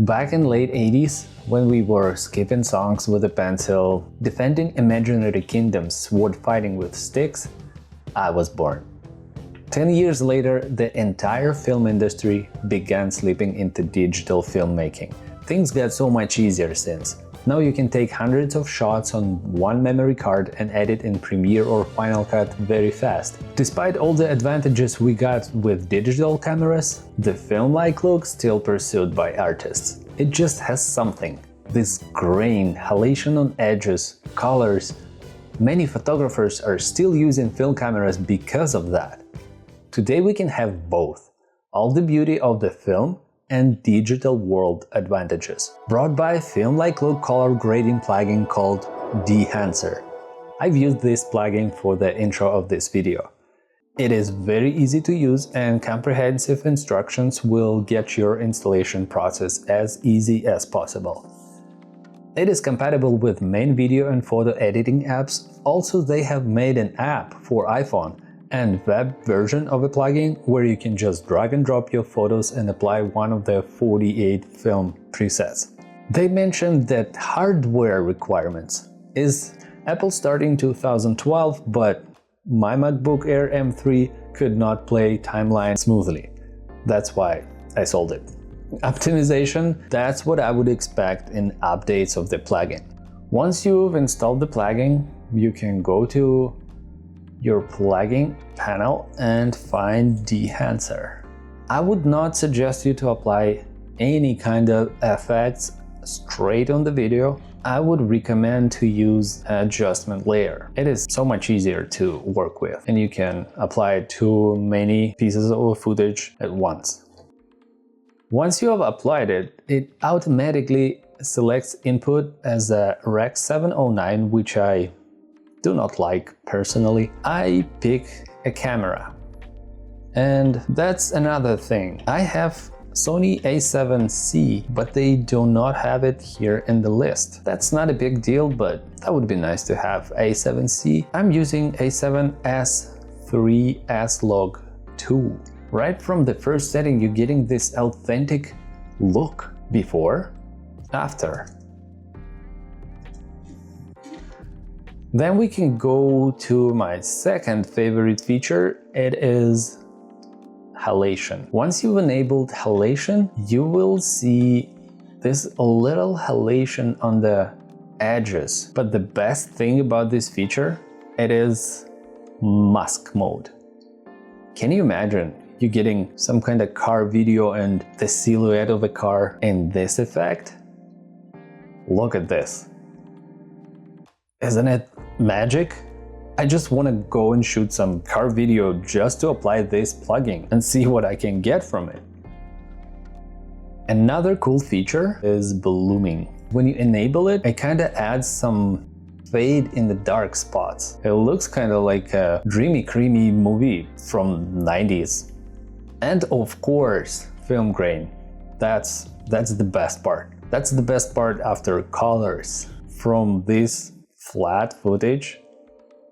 Back in late 80s, when we were skipping songs with a pencil, defending imaginary kingdoms, sword fighting with sticks, I was born. 10 years later, the entire film industry began slipping into digital filmmaking. Things got so much easier since. Now you can take hundreds of shots on one memory card and edit in Premiere or Final Cut very fast. Despite all the advantages we got with digital cameras, the film-like look still pursued by artists. It just has something. This grain, halation on edges, colors. Many photographers are still using film cameras because of that. Today we can have both. All the beauty of the film and digital world advantages, brought by a film-like look color grading plugin called Dehancer. I've used this plugin for the intro of this video. It is very easy to use and comprehensive instructions will get your installation process as easy as possible. It is compatible with main video and photo editing apps. Also, they have made an app for iPhone and web version of a plugin where you can just drag and drop your photos and apply one of the 48 film presets. They mentioned that hardware requirements is Apple starting 2012, but my MacBook Air M3 could not play timeline smoothly. That's why I sold it. Optimization, that's what I would expect in updates of the plugin. Once you've installed the plugin, you can go to your plugin panel and find Dehancer. I would not suggest you to apply any kind of effects straight on the video. I would recommend to use an adjustment layer. It is so much easier to work with and you can apply to many pieces of footage at once. Once you have applied it, it automatically selects input as a Rec 709, which I do not like personally. I pick a camera. And that's another thing. I have Sony a7C, but they do not have it here in the list. That's not a big deal, but that would be nice to have a7C. I'm using a7S III S-Log 2. Right from the first setting, you're getting this authentic look before, after. Then we can go to my second favorite feature. It is halation. Once you've enabled halation, you will see this little halation on the edges. But the best thing about this feature, it is mask mode. Can you imagine you getting some kind of car video and the silhouette of a car in this effect? Look at this. Isn't it magic? I just want to go and shoot some car video just to apply this plugin and see what I can get from it. Another cool feature is blooming. When you enable it, it kind of adds some fade in the dark spots. It looks kind of like a dreamy, creamy movie from 90s. And of course, film grain. That's the best part. That's the best part after colors. From this flat footage,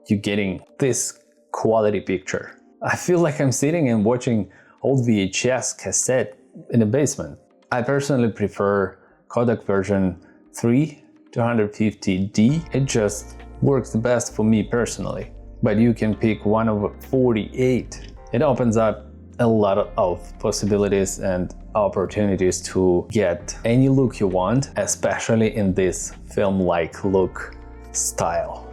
you're getting this quality picture. I feel like I'm sitting and watching old VHS cassette in the basement. I personally prefer Kodak version 3-250D. It just works the best for me personally. But you can pick one of 48. It opens up a lot of possibilities and opportunities to get any look you want, especially in this film-like look style.